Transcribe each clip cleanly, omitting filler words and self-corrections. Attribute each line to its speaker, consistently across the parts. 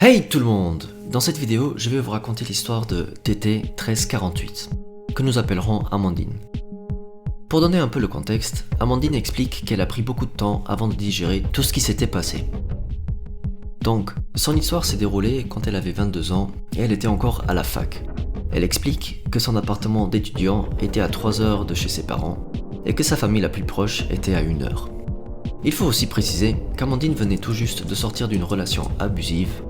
Speaker 1: Hey tout le monde! Dans cette vidéo, je vais vous raconter l'histoire de TT 1348, que nous appellerons Amandine. Pour donner un peu le contexte, Amandine explique qu'elle a pris beaucoup de temps avant de digérer tout ce qui s'était passé. Donc, son histoire s'est déroulée quand elle avait 22 ans et elle était encore à la fac. Elle explique que son appartement d'étudiant était à 3 heures de chez ses parents et que sa famille la plus proche était à 1 heure. Il faut aussi préciser qu'Amandine venait tout juste de sortir d'une relation abusive.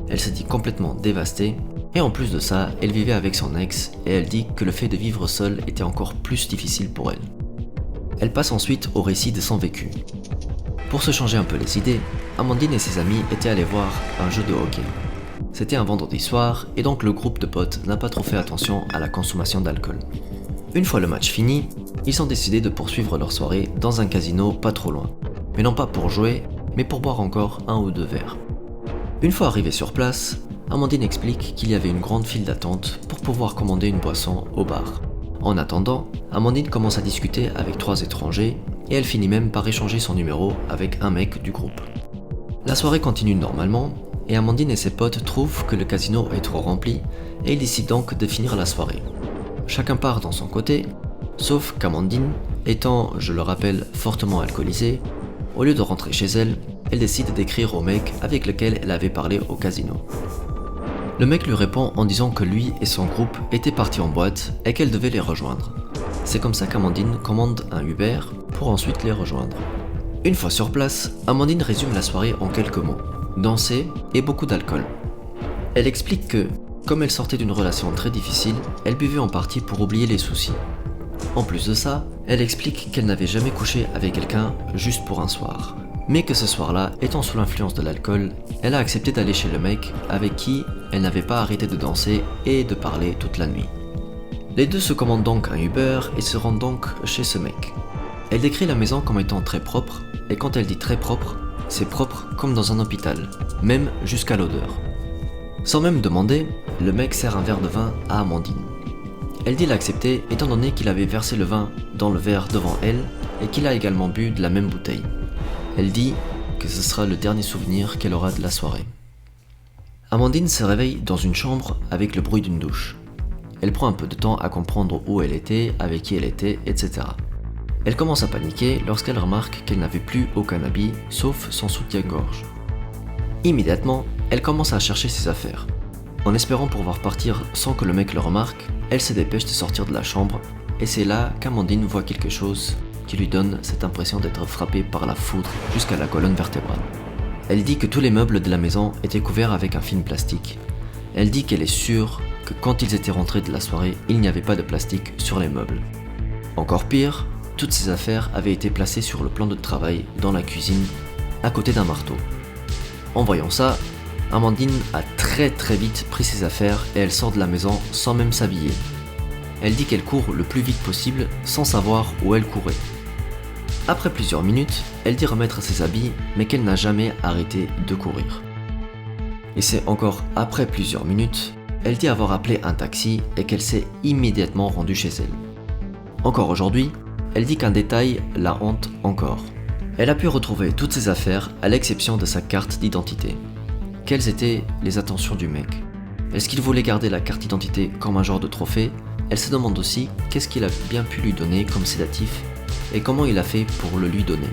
Speaker 1: Elle se dit complètement dévastée, et en plus de ça, elle vivait avec son ex, et elle dit que le fait de vivre seule était encore plus difficile pour elle. Elle passe ensuite au récit de son vécu. Pour se changer un peu les idées, Amandine et ses amis étaient allés voir un jeu de hockey. C'était un vendredi soir, et donc le groupe de potes n'a pas trop fait attention à la consommation d'alcool. Une fois le match fini, ils ont décidé de poursuivre leur soirée dans un casino pas trop loin. Mais non pas pour jouer, mais pour boire encore 1 ou 2 verres. Une fois arrivés sur place, Amandine explique qu'il y avait une grande file d'attente pour pouvoir commander une boisson au bar. En attendant, Amandine commence à discuter avec 3 étrangers et elle finit même par échanger son numéro avec un mec du groupe. La soirée continue normalement et Amandine et ses potes trouvent que le casino est trop rempli et ils décident donc de finir la soirée. Chacun part dans son côté, sauf qu'Amandine, étant, je le rappelle, fortement alcoolisée, au lieu de rentrer chez elle, elle décide d'écrire au mec avec lequel elle avait parlé au casino. Le mec lui répond en disant que lui et son groupe étaient partis en boîte et qu'elle devait les rejoindre. C'est comme ça qu'Amandine commande un Uber pour ensuite les rejoindre. Une fois sur place, Amandine résume la soirée en quelques mots: danser et beaucoup d'alcool. Elle explique que, comme elle sortait d'une relation très difficile, elle buvait en partie pour oublier les soucis. En plus de ça, elle explique qu'elle n'avait jamais couché avec quelqu'un juste pour un soir. Mais que ce soir-là, étant sous l'influence de l'alcool, elle a accepté d'aller chez le mec avec qui elle n'avait pas arrêté de danser et de parler toute la nuit. Les deux se commandent donc un Uber et se rendent donc chez ce mec. Elle décrit la maison comme étant très propre, et quand elle dit très propre, c'est propre comme dans un hôpital, même jusqu'à l'odeur. Sans même demander, le mec sert un verre de vin à Amandine. Elle dit l'accepter étant donné qu'il avait versé le vin dans le verre devant elle et qu'il a également bu de la même bouteille. Elle dit que ce sera le dernier souvenir qu'elle aura de la soirée. Amandine se réveille dans une chambre avec le bruit d'une douche. Elle prend un peu de temps à comprendre où elle était, avec qui elle était, etc. Elle commence à paniquer lorsqu'elle remarque qu'elle n'avait plus aucun habit, sauf son soutien-gorge. Immédiatement, elle commence à chercher ses affaires. En espérant pouvoir partir sans que le mec le remarque, elle se dépêche de sortir de la chambre, et c'est là qu'Amandine voit quelque chose qui lui donne cette impression d'être frappée par la foudre jusqu'à la colonne vertébrale. Elle dit que tous les meubles de la maison étaient couverts avec un film plastique. Elle dit qu'elle est sûre que quand ils étaient rentrés de la soirée, il n'y avait pas de plastique sur les meubles. Encore pire, toutes ces affaires avaient été placées sur le plan de travail dans la cuisine, à côté d'un marteau. En voyant ça, Amandine a très vite pris ses affaires et elle sort de la maison sans même s'habiller. Elle dit qu'elle court le plus vite possible sans savoir où elle courait. Après plusieurs minutes, elle dit remettre ses habits, mais qu'elle n'a jamais arrêté de courir. Et c'est encore après plusieurs minutes, elle dit avoir appelé un taxi et qu'elle s'est immédiatement rendue chez elle. Encore aujourd'hui, elle dit qu'un détail la hante encore. Elle a pu retrouver toutes ses affaires à l'exception de sa carte d'identité. Quelles étaient les intentions du mec? Est-ce qu'il voulait garder la carte d'identité comme un genre de trophée? Elle se demande aussi qu'est-ce qu'il a bien pu lui donner comme sédatif et comment il a fait pour le lui donner.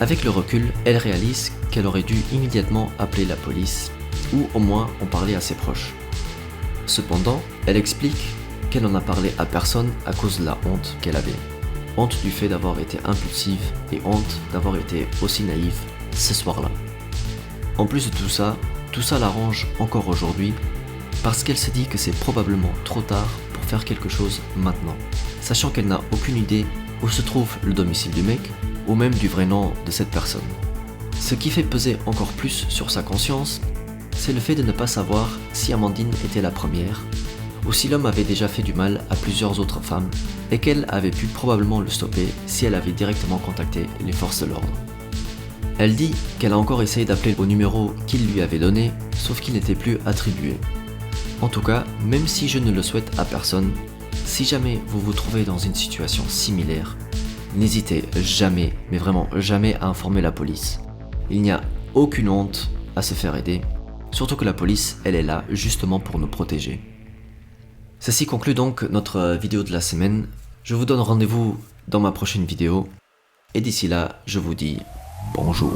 Speaker 1: Avec le recul, elle réalise qu'elle aurait dû immédiatement appeler la police ou au moins en parler à ses proches. Cependant, elle explique qu'elle n'en a parlé à personne à cause de la honte qu'elle avait. Honte du fait d'avoir été impulsive et honte d'avoir été aussi naïve ce soir-là. En plus de tout ça l'arrange encore aujourd'hui parce qu'elle se dit que c'est probablement trop tard pour faire quelque chose maintenant, sachant qu'elle n'a aucune idée où se trouve le domicile du mec ou même du vrai nom de cette personne. Ce qui fait peser encore plus sur sa conscience, c'est le fait de ne pas savoir si Amandine était la première ou si l'homme avait déjà fait du mal à plusieurs autres femmes et qu'elle avait pu probablement le stopper si elle avait directement contacté les forces de l'ordre. Elle dit qu'elle a encore essayé d'appeler au numéro qu'il lui avait donné, sauf qu'il n'était plus attribué. En tout cas, même si je ne le souhaite à personne, si jamais vous vous trouvez dans une situation similaire, n'hésitez jamais, mais vraiment jamais à informer la police. Il n'y a aucune honte à se faire aider surtout que la police, elle est là justement pour nous protéger. Ceci conclut donc notre vidéo de la semaine. Je vous donne rendez-vous dans ma prochaine vidéo, et d'ici là, je vous dis bonjour.